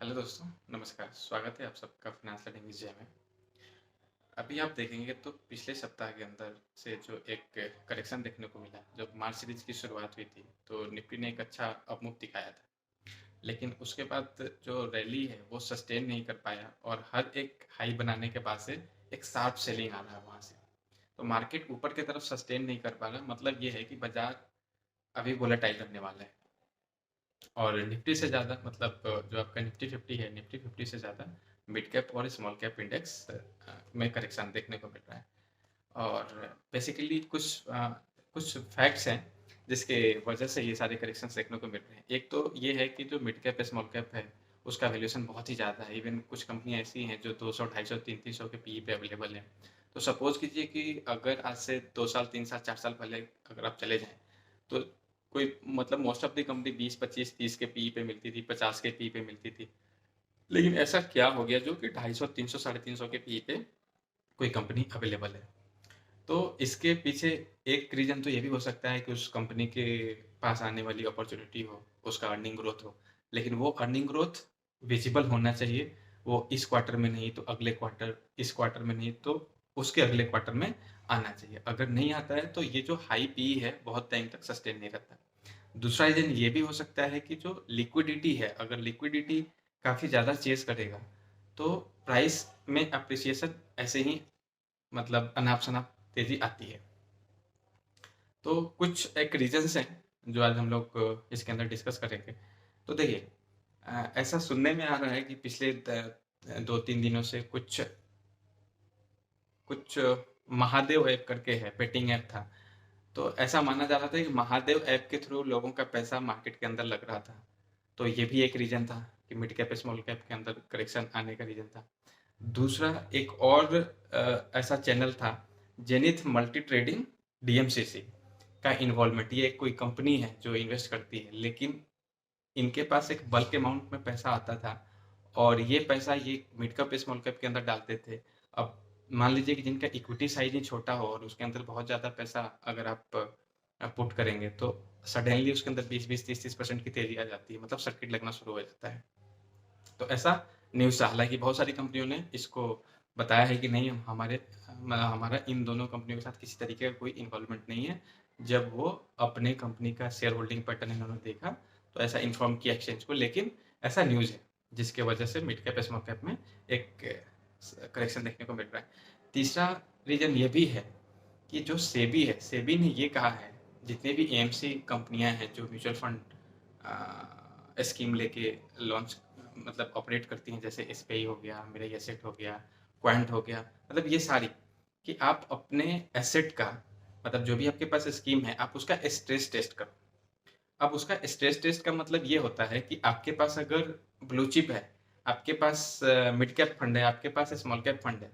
Hello दोस्तों, नमस्कार। स्वागत है आप सबका फाइनेंस लर्निंग विजय में। अभी आप देखेंगे तो पिछले सप्ताह के अंदर से जो एक करेक्शन देखने को मिला, जब मार्च सीरीज की शुरुआत हुई थी, तो निफ्टी ने एक अच्छा अपमूव दिखाया था। लेकिन उसके बाद जो रैली है, वो सस्टेन नहीं कर पाया और हर एक हाई बनाने के बाद से एक शार्प सेलिंग आ रहा है वहाँ से। तो मार्केट ऊपर की तरफ सस्टेन नहीं कर पा रहा, मतलब ये है कि बाजार अभी वोलेटाइल रहने वाला है। और निफ्टी से ज़्यादा मतलब जो आपका निफ्टी 50 है, निफ्टी 50 से ज़्यादा मिड कैप और स्मॉल कैप इंडेक्स में करेक्शन देखने को मिल रहा है। और बेसिकली कुछ फैक्ट्स हैं जिसके वजह से ये सारे करेक्शंस देखने को मिल रहे हैं। एक तो ये है कि जो मिड कैप स्मॉल कैप है, उसका वैल्यूएशन बहुत ही ज़्यादा है। इवन कुछ कंपनियाँ ऐसी हैं जो 200, 250, 300 के पीई पे अवेलेबल हैं। तो सपोज़ कीजिए कि अगर आज से 2 साल, 3 साल, 4 साल पहले अगर आप चले जाएँ, तो कोई मतलब मोस्ट ऑफ द कंपनी 20, 25, 30 के पीई पे मिलती थी, 50 के पीई पे मिलती थी। लेकिन ऐसा क्या हो गया जो कि 250, 300, 350 के पीई पे कोई कंपनी अवेलेबल है? तो इसके पीछे एक रीज़न तो ये भी हो सकता है कि उस कंपनी के पास आने वाली अपॉर्च्युनिटी हो, उसका अर्निंग ग्रोथ हो। लेकिन वो अर्निंग ग्रोथ विज़िबल होना चाहिए। वो इस क्वार्टर में नहीं तो अगले क्वार्टर, इस क्वार्टर में नहीं तो उसके अगले क्वार्टर में आना चाहिए। अगर नहीं आता है तो ये जो हाई पीई है, बहुत टाइम तक सस्टेन नहीं रहता। दूसरा रीज़न ये भी हो सकता है कि जो लिक्विडिटी है, अगर लिक्विडिटी काफ़ी ज़्यादा चेज़ करेगा, तो प्राइस में एप्रिसिएशन ऐसे ही मतलब अनाप-शनाप तेज़ी आती है। तो कुछ एक रीज़न्स हैं, जो आज हम लोग इसके अंदर डिस्कस करेंगे। तो देखिए ऐसा सुनने में आ रहा है कि पिछले 2-3 दिनों से कुछ कुछ महादेव ऐप करके है, बेटिंग ऐप था। तो ऐसा माना जा रहा था कि महादेव ऐप के थ्रू लोगों का पैसा मार्केट के अंदर लग रहा था। तो ये भी एक रीज़न था कि मिड कैप, स्मॉल कैप के अंदर करेक्शन आने का रीज़न था। दूसरा एक और ऐसा चैनल था, जेनिथ मल्टी ट्रेडिंग डीएमसीसी का इन्वॉल्वमेंट। ये एक कोई कंपनी है जो इन्वेस्ट करती है, लेकिन इनके पास एक बल्क अमाउंट में पैसा आता था और ये पैसा ये मिड कैप, स्मॉल कैप के अंदर डालते थे। अब मान लीजिए कि जिनका इक्विटी साइज़ ही छोटा हो और उसके अंदर बहुत ज़्यादा पैसा अगर आप पुट करेंगे, तो सडनली उसके अंदर 20-20, 30-30% की तेज़ी आ जाती है, मतलब सर्किट लगना शुरू हो जाता है। तो ऐसा न्यूज़ था, हालाँकि बहुत सारी कंपनियों ने इसको बताया है कि नहीं, हमारा इन दोनों कंपनियों के साथ किसी तरीके का कोई इन्वॉल्वमेंट नहीं है। जब वो अपने कंपनी का शेयर होल्डिंग पैटर्न इन्होंने देखा, तो ऐसा इन्फॉर्म किया एक्सचेंज को, लेकिन ऐसा न्यूज़ है, जिसके वजह से मिड कैप, स्मॉल कैप में एक करेक्शन देखने को मिल रहा है। तीसरा रीज़न ये भी है कि जो सेबी है, सेबी ने ये कहा है, जितनी भी एएमसी कंपनियाँ हैं जो म्यूचुअल फंड स्कीम लेके लॉन्च मतलब ऑपरेट करती हैं, जैसे एसबीआई हो गया, मिराई एसेट हो गया, क्वांट हो गया, मतलब ये सारी, कि आप अपने एसेट का मतलब जो भी आपके पास स्कीम है, आप उसका स्ट्रेस टेस्ट करो। अब उसका स्ट्रेस टेस्ट का मतलब ये होता है कि आपके पास अगर ब्लू चिप है, आपके पास मिड कैप फंड है, आपके पास स्मॉल कैप फंड है।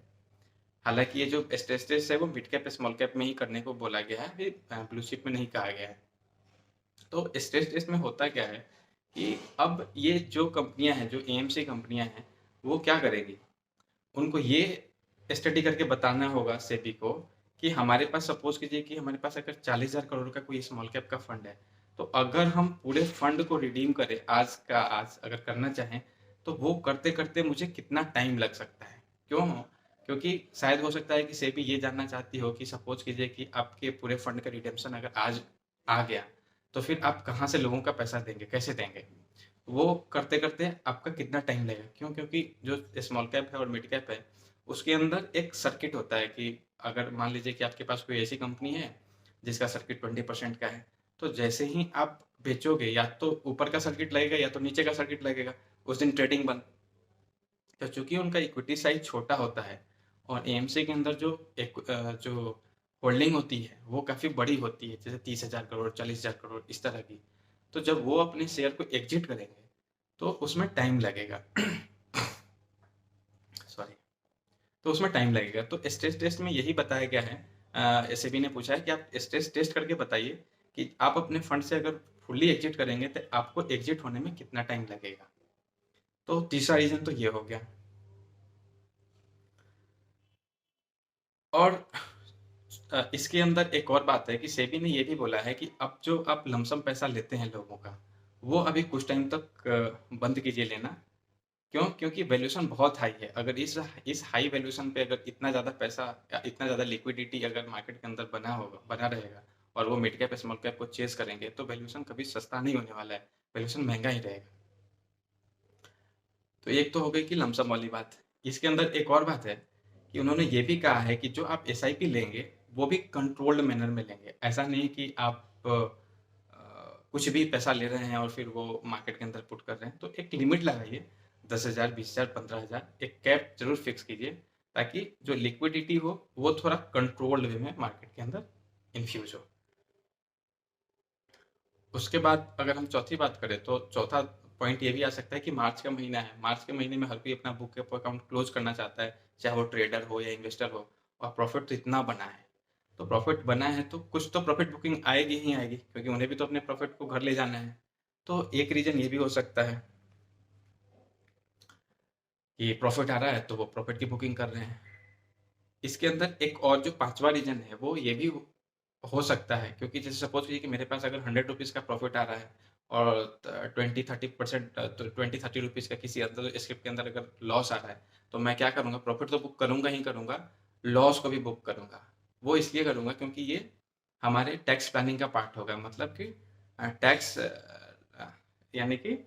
हालाँकि ये जो स्ट्रेस टेस्ट है वो मिड कैप, स्मॉल कैप में ही करने को बोला गया है, ये ब्लू चिप में नहीं कहा गया है। तो स्ट्रेस टेस्ट में होता क्या है कि अब ये जो कंपनियाँ हैं, जो एएमसी कंपनियाँ हैं, वो क्या करेगी? उनको ये स्टडी करके बताना होगा सेबी को कि हमारे पास सपोज़ कीजिए कि हमारे पास अगर 40,000 करोड़ का कोई स्मॉल कैप का फंड है, तो अगर हम पूरे फंड को रिडीम करें आज का आज अगर करना चाहें, तो वो करते-करते मुझे कितना टाइम लग सकता है? क्यों? क्योंकि शायद हो सकता है कि सेबी ये जानना चाहती हो कि सपोज़ कीजिए कि आपके पूरे फंड का रिडेम्पशन अगर आज आ गया, तो फिर आप कहाँ से लोगों का पैसा देंगे, कैसे देंगे? वो करते-करते आपका कितना टाइम लगेगा? क्यों? क्योंकि जो स्मॉल कैप है और मिड कैप है, उसके अंदर एक सर्किट होता है कि अगर मान लीजिए कि आपके पास कोई ऐसी कंपनी है, जिसका सर्किट 20% का है, तो जैसे ही आप बेचोगे, या तो ऊपर का सर्किट लगेगा या तो नीचे का सर्किट लगेगा, उस दिन ट्रेडिंग बंद। तो चूँकि उनका इक्विटी साइज़ छोटा होता है और एएमसी के अंदर जो होल्डिंग होती है, वो काफ़ी बड़ी होती है, जैसे 30,000 करोड़, 40,000 करोड़ इस तरह की। तो जब वो अपने शेयर को एग्ज़िट करेंगे, तो उसमें टाइम लगेगा। सॉरी। तो उसमें टाइम लगेगा। तो स्ट्रेस टेस्ट में यही बताया गया है, एसएबी ने पूछा है कि आप स्ट्रेस टेस्ट करके बताइए कि आप अपने फंड से अगर फुल्ली एग्ज़िट करेंगे, तो आपको एग्ज़िट होने में कितना टाइम लगेगा? तो तीसरा रीज़न तो ये हो गया। और इसके अंदर एक और बात है कि सेबी ने ये भी बोला है कि अब जो आप लमसम पैसा लेते हैं लोगों का, वो अभी कुछ टाइम तक बंद कीजिए लेना। क्यों? क्योंकि वैल्यूएशन बहुत हाई है। अगर इस हाई वैल्यूएशन पे अगर इतना ज़्यादा पैसा या इतना ज़्यादा लिक्विडिटी अगर मार्केट के अंदर बना रहेगा और वो मिड कैप, स्मॉल कैप को चेज़ करेंगे, तो वैल्यूएशन कभी सस्ता नहीं होने वाला है, वैल्यूएशन महँगा ही रहेगा। तो एक तो हो गई कि लमसम वाली बात। इसके अंदर एक और बात है कि उन्होंने ये भी कहा है कि जो आप एसआईपी लेंगे, वो भी कंट्रोल्ड मैनर में लेंगे। ऐसा नहीं कि आप कुछ भी पैसा ले रहे हैं और फिर वो मार्केट के अंदर पुट कर रहे हैं। तो एक लिमिट लगाइए, 10,000, 20,000, 15,000 एक कैप ज़रूर फिक्स कीजिए, ताकि जो लिक्विडिटी हो, वो थोड़ा कंट्रोल्ड वे में मार्केट के अंदर इन्फ्यूज़ हो। उसके बाद अगर हम चौथी बात करें, तो चौथा पॉइंट ये भी आ सकता है कि मार्च का महीना है। मार्च के महीने में हर कोई अपना बुक कीपर अकाउंट क्लोज करना चाहता है, चाहे वो ट्रेडर हो या इन्वेस्टर हो, और प्रॉफिट तो इतना बना है। तो प्रॉफिट बना है तो कुछ तो प्रॉफिट बुकिंग आएगी ही आएगी, क्योंकि उन्हें भी तो अपने प्रॉफिट को घर ले जाना है। तो एक रीजन ये भी हो सकता है कि प्रॉफिट आ रहा है तो वो प्रॉफिट की बुकिंग कर रहे हैं। इसके अंदर एक और जो पांचवा रीजन है, वो ये भी हो सकता है, क्योंकि जैसे सपोज कीजिए कि मेरे पास अगर 100 रुपीज़ का प्रॉफिट आ रहा है और 20-30% तो 20-30 रुपीज़ का किसी अंदर स्क्रिप्ट के अंदर अगर लॉस आ रहा है, तो मैं क्या करूँगा, प्रॉफिट तो बुक करूँगा ही करूँगा, लॉस को भी बुक करूँगा। वो इसलिए करूँगा क्योंकि ये हमारे टैक्स प्लानिंग का पार्ट होगा। मतलब कि टैक्स यानी कि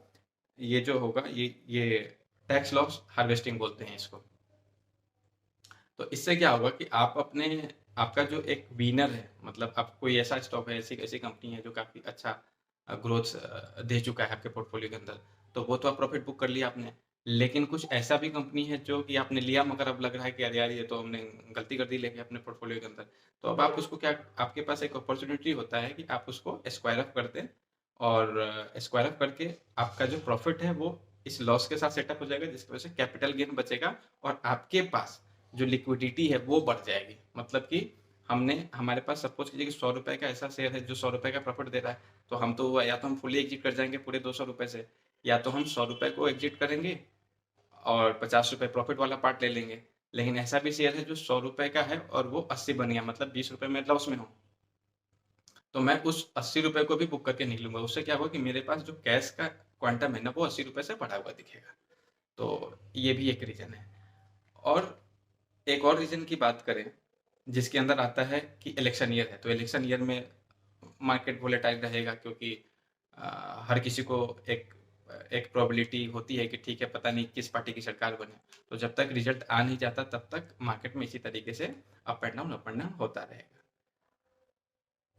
ये जो होगा, ये टैक्स लॉस हार्वेस्टिंग बोलते हैं इसको। तो इससे क्या होगा कि आप अपने आपका जो एक विनर है, मतलब आप कोई ऐसा स्टॉक है, ऐसी ऐसी कंपनी है जो काफ़ी अच्छा ग्रोथ दे चुका है आपके पोर्टफोलियो के अंदर, तो वो तो आप प्रॉफिट बुक कर लिया आपने। लेकिन कुछ ऐसा भी कंपनी है जो कि आपने लिया, मगर अब लग रहा है कि अरे यार, ये तो हमने गलती कर दी लेके अपने पोर्टफोलियो के अंदर। तो अब आप उसको क्या, आपके पास एक अपॉर्चुनिटी होता है कि आप उसको स्क्वायर अप कर दें, और स्क्वायर अप करके आपका जो प्रॉफिट है वो इस लॉस के साथ सेटअप हो जाएगा, जिसकी वजह से कैपिटल गेन बचेगा और आपके पास जो लिक्विडिटी है वो बढ़ जाएगी। मतलब कि हमारे पास सपोज कीजिए कि 100 रुपए का ऐसा शेयर है जो 100 रुपए का प्रॉफिट दे रहा है, तो हम तो या तो हम फुली एग्जिट कर जाएंगे पूरे 200 रुपए से, या तो हम 100 रुपए को एग्जिट करेंगे और 50 रुपए प्रॉफिट वाला पार्ट ले लेंगे। लेकिन ऐसा भी शेयर है जो 100 रुपए का है और वो 80 बन गया, मतलब 20 रुपए में लॉस में हो, तो मैं उस 80 रुपए को भी बुक करके निकलूंगा। उससे क्या होगा कि मेरे पास जो कैश का क्वांटम है ना, वो 80 रुपए से बढ़ा हुआ दिखेगा। तो ये भी एक रीजन है। और एक और रीजन की बात करें, जिसके अंदर आता है कि इलेक्शन ईयर है, तो इलेक्शन ईयर में मार्केट वोलेटाइल रहेगा, क्योंकि हर किसी को एक एक प्रोबेबिलिटी होती है कि ठीक है, पता नहीं किस पार्टी की सरकार बने। तो जब तक रिजल्ट आ नहीं जाता, तब तक मार्केट में इसी तरीके से अप एंड डाउन होता रहेगा।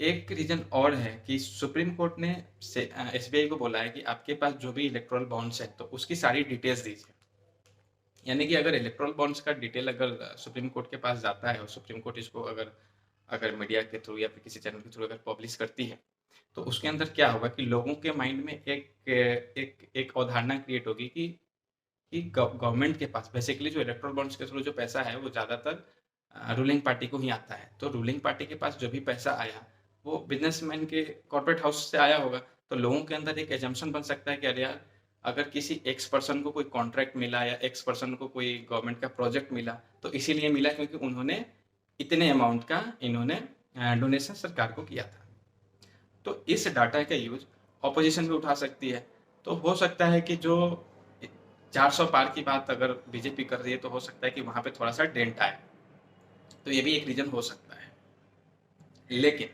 एक रीजन और है कि सुप्रीम कोर्ट ने एसबीआई को बोला है कि आपके पास जो भी इलेक्ट्रल बॉन्ड्स है, तो उसकी सारी डिटेल्स दीजिए। यानी कि अगर इलेक्ट्रल बॉन्ड्स का डिटेल अगर सुप्रीम कोर्ट के पास जाता है और सुप्रीम कोर्ट इसको अगर अगर मीडिया के थ्रू या फिर किसी चैनल के थ्रू अगर पब्लिश करती है, तो उसके अंदर क्या होगा कि लोगों के माइंड में एक अवधारणा क्रिएट होगी कि गवर्नमेंट के पास बेसिकली जो इलेक्ट्रल बॉन्ड्स के थ्रू जो पैसा है, वो ज़्यादातर रूलिंग पार्टी को ही आता है। तो रूलिंग पार्टी के पास जो भी पैसा आया, वो बिजनेसमैन के कॉर्पोरेट हाउस से आया होगा। तो लोगों के अंदर एक एजम्पशन बन सकता है कि अरे यार, अगर किसी एक्स पर्सन को कोई कॉन्ट्रैक्ट मिला या एक्स पर्सन को कोई गवर्नमेंट का प्रोजेक्ट मिला, तो इसीलिए मिला क्योंकि उन्होंने इतने अमाउंट का इन्होंने डोनेशन सरकार को किया था। तो इस डाटा का यूज ऑपोजिशन भी उठा सकती है। तो हो सकता है कि जो 400 पार की बात अगर बीजेपी कर रही है, तो हो सकता है कि वहां पे थोड़ा सा डेंट आए। तो ये भी एक रीजन हो सकता है। लेकिन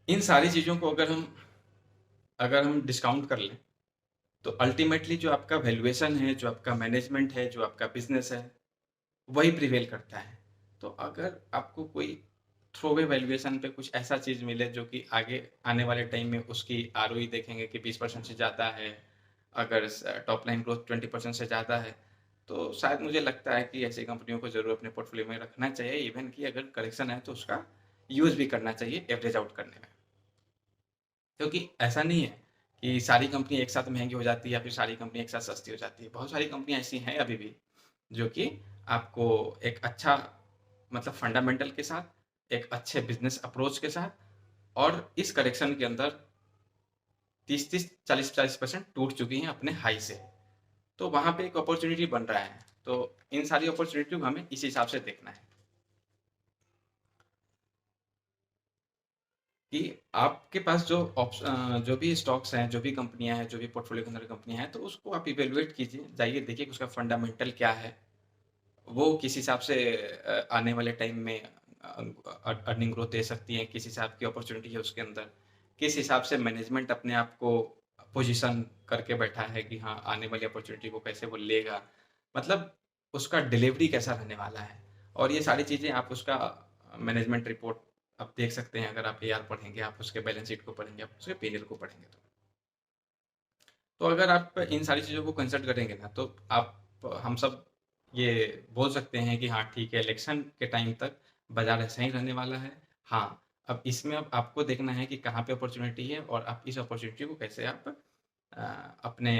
इन सारी चीजों को अगर हम डिस्काउंट कर लें, तो अल्टीमेटली जो आपका वैल्यूएशन है, जो आपका मैनेजमेंट है, जो आपका बिजनेस है, वही प्रिवेल करता है। तो अगर आपको कोई थ्रोवे वैल्यूएशन पे कुछ ऐसा चीज मिले जो कि आगे आने वाले टाइम में उसकी आरओई देखेंगे कि 20% से ज़्यादा है, अगर टॉप लाइन ग्रोथ 20% से ज़्यादा है, तो शायद मुझे लगता है कि ऐसी कंपनियों को जरूर अपने पोर्टफोलियो में रखना चाहिए। इवन कि अगर करेक्शन है तो उसका यूज भी करना चाहिए एवरेज आउट करने में। क्योंकि ऐसा नहीं है कि सारी कंपनी एक साथ महंगी हो जाती है या फिर सारी कंपनी एक साथ सस्ती हो जाती है। बहुत सारी कंपनियां ऐसी हैं अभी भी, जो कि आपको एक अच्छा, मतलब फंडामेंटल के साथ, एक अच्छे बिजनेस अप्रोच के साथ, और इस करेक्शन के अंदर 30-30, 40-40% टूट चुकी हैं अपने हाई से। तो वहां पे एक अपॉर्चुनिटी बन रहा है। तो इन सारी अपॉर्चुनिटी को हमें इस हिसाब से देखना है। कि आपके पास जो भी स्टॉक्स हैं, जो भी कंपनियाँ हैं, जो भी पोर्टफ़ोलियो के अंदर कंपनियाँ हैं, तो उसको आप इवैल्यूएट कीजिए। जाइए देखिए कि उसका फंडामेंटल क्या है। वो किस हिसाब से आने वाले टाइम में अर्निंग ग्रोथ दे सकती है, किस हिसाब की अपॉर्च्युनिटी है उसके अंदर, किस हिसाब से मैनेजमेंट अपने आप को पोजीशन करके बैठा है कि हाँ, आने वाली अपॉर्च्युनिटी को कैसे वो लेगा। मतलब उसका डिलीवरी कैसा रहने वाला है और ये सारी चीज़ें आप उसका मैनेजमेंट रिपोर्ट आप देख सकते हैं अगर आप एआर पढ़ेंगे, आप उसके बैलेंस शीट को पढ़ेंगे, आप उसके पी&एल को पढ़ेंगे तो। तो अगर आप इन सारी चीज़ों को कंसिडर करेंगे ना, तो आप हम सब ये बोल सकते हैं कि हाँ, ठीक है, इलेक्शन के टाइम तक बाज़ार ऐसा ही रहने वाला है। हाँ, अब इसमें अब आपको देखना है कि कहाँ पे अपॉर्च्युनिटी है और आप इस अपॉर्च्युनिटी को कैसे आप अ, अपने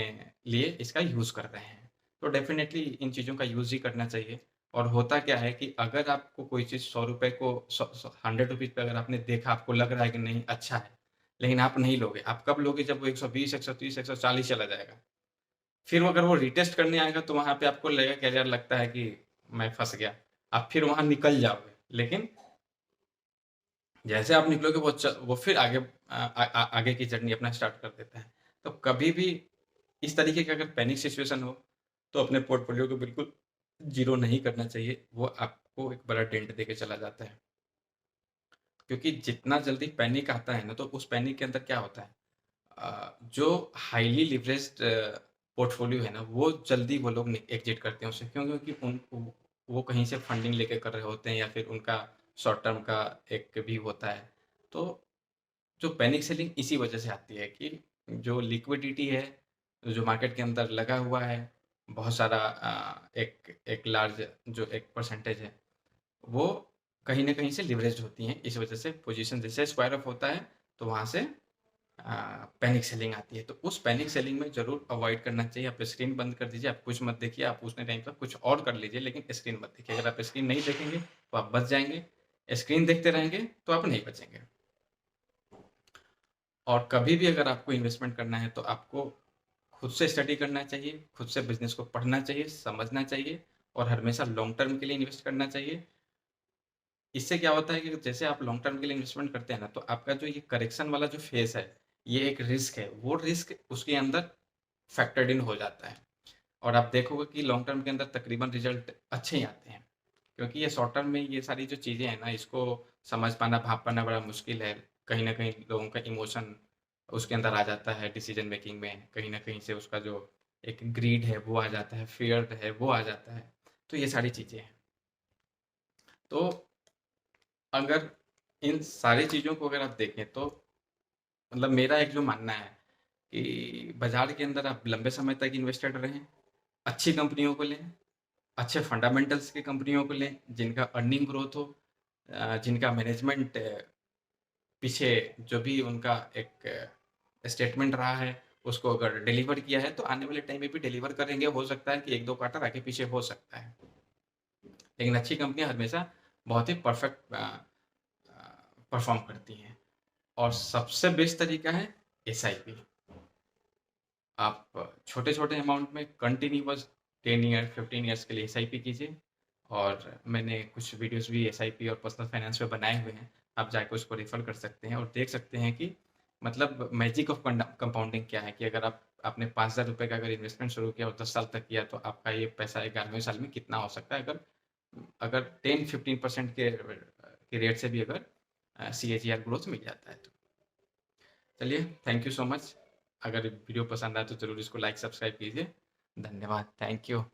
लिए इसका यूज़ कर रहे हैं। तो डेफ़िनेटली इन चीज़ों का यूज़ ही करना चाहिए और होता क्या है कि अगर आपको कोई चीज़ ₹100 को सौ सौ ₹100 पे अगर आपने देखा, आपको लग रहा है कि नहीं अच्छा है, लेकिन आप नहीं लोगे। आप कब लोगे जब वो 120, 130, 140 चला जाएगा। फिर अगर वो रिटेस्ट करने आएगा तो वहाँ पे आपको लगेगा कि यार लगता है कि मैं फँस गया। आप फिर वहाँ निकल जाओगे। लेकिन जैसे आप निकलोगे वो फिर आगे की जर्नी अपना स्टार्ट कर देता है। तो कभी भी इस तरीके का अगर पैनिक सिचुएशन हो, तो अपने पोर्टफोलियो को बिल्कुल ज़ीरो नहीं करना चाहिए। वो आपको एक बड़ा डेंट देके चला जाता है। क्योंकि जितना जल्दी पैनिक आता है ना, तो उस पैनिक के अंदर क्या होता है जो हाईली लिवरेज्ड पोर्टफोलियो है ना, वो जल्दी वो लोग एग्जिट करते हैं उससे। क्यों? क्योंकि वो कहीं से फंडिंग लेके कर रहे होते हैं या फिर उनका शॉर्ट टर्म का एक व्यू होता है। तो जो पैनिक सेलिंग इसी वजह से आती है कि जो लिक्विडिटी है, जो मार्केट के अंदर लगा हुआ है, बहुत सारा एक एक लार्ज जो एक परसेंटेज है, वो कहीं न कहीं से लिवरेज्ड होती हैं। इस वजह से पोज़ीशन जैसे स्क्वायर ऑफ होता है, तो वहाँ से पैनिक सेलिंग आती है। तो उस पैनिक सेलिंग में ज़रूर अवॉइड करना चाहिए। आप स्क्रीन बंद कर दीजिए, आप कुछ मत देखिए, आप उतने टाइम तक कुछ और कर लीजिए लेकिन स्क्रीन मत देखिए। अगर आप स्क्रीन नहीं देखेंगे, तो आप बच जाएँगे। स्क्रीन देखते रहेंगे, तो आप नहीं बचेंगे। और कभी भी अगर आपको इन्वेस्टमेंट करना है, तो आपको खुद से स्टडी करना चाहिए, खुद से बिज़नेस को पढ़ना चाहिए, समझना चाहिए और हमेशा लॉन्ग टर्म के लिए इन्वेस्ट करना चाहिए। इससे क्या होता है कि जैसे आप लॉन्ग टर्म के लिए इन्वेस्टमेंट करते हैं ना, तो आपका जो ये करेक्शन वाला जो फेज़ है, ये एक रिस्क है। वो रिस्क उसके अंदर फैक्टर्ड इन हो जाता है और आप देखोगे कि लॉन्ग टर्म के अंदर तकरीबन रिज़ल्ट अच्छे ही आते हैं। क्योंकि ये शॉर्ट टर्म में ये सारी जो चीज़ें हैं ना, इसको समझ पाना, भाँप पाना बड़ा मुश्किल है। कहीं न कहीं लोगों का इमोशन उसके अंदर आ जाता है डिसीज़न मेकिंग में। कहीं न कहीं से उसका जो एक ग्रीड है, वो आ जाता है, फ़ियर है, वो आ जाता है। तो ये सारी चीज़ें हैं। तो अगर इन सारी चीज़ों को अगर आप देखें तो मतलब मेरा एक जो मानना है कि बाज़ार के अंदर आप लंबे समय तक इन्वेस्टेड रहें, अच्छी कंपनियों को लें, अच्छे फंडामेंटल्स की कंपनियों को लें, जिनका अर्निंग ग्रोथ हो, जिनका मैनेजमेंट पीछे जो भी उनका एक स्टेटमेंट रहा है, उसको अगर डिलीवर किया है, तो आने वाले टाइम में भी डिलीवर करेंगे। हो सकता है कि 1-2 क्वार्टर आगे पीछे हो सकता है। लेकिन अच्छी कंपनियाँ हमेशा बहुत ही परफेक्ट परफ़ॉर्म करती हैं और सबसे बेस्ट तरीका है एसआईपी। आप छोटे-छोटे अमाउंट में कंटिन्यूअस 10 ईयर, 15 इयर्स के लिए एसआईपी कीजिए और मैंने कुछ वीडियोज़ भी एसआईपी और पर्सनल फाइनेंस पे बनाए हुए हैं। आप जाके उसको रेफ़र कर सकते हैं और देख सकते हैं कि मतलब मैजिक ऑफ कंपाउंडिंग क्या है कि अगर आपने ₹5000 का अगर इन्वेस्टमेंट शुरू किया और 10 साल तक किया, तो आपका ये पैसा 11वें साल में कितना हो सकता है अगर अगर 10-15% के रेट से भी अगर सीएजीआर ग्रोथ मिल जाता है तो। चलिए, थैंक यू सो मच। अगर वीडियो पसंद आए तो ज़रूर इसको लाइक, सब्सक्राइब कीजिए। धन्यवाद। Thank you.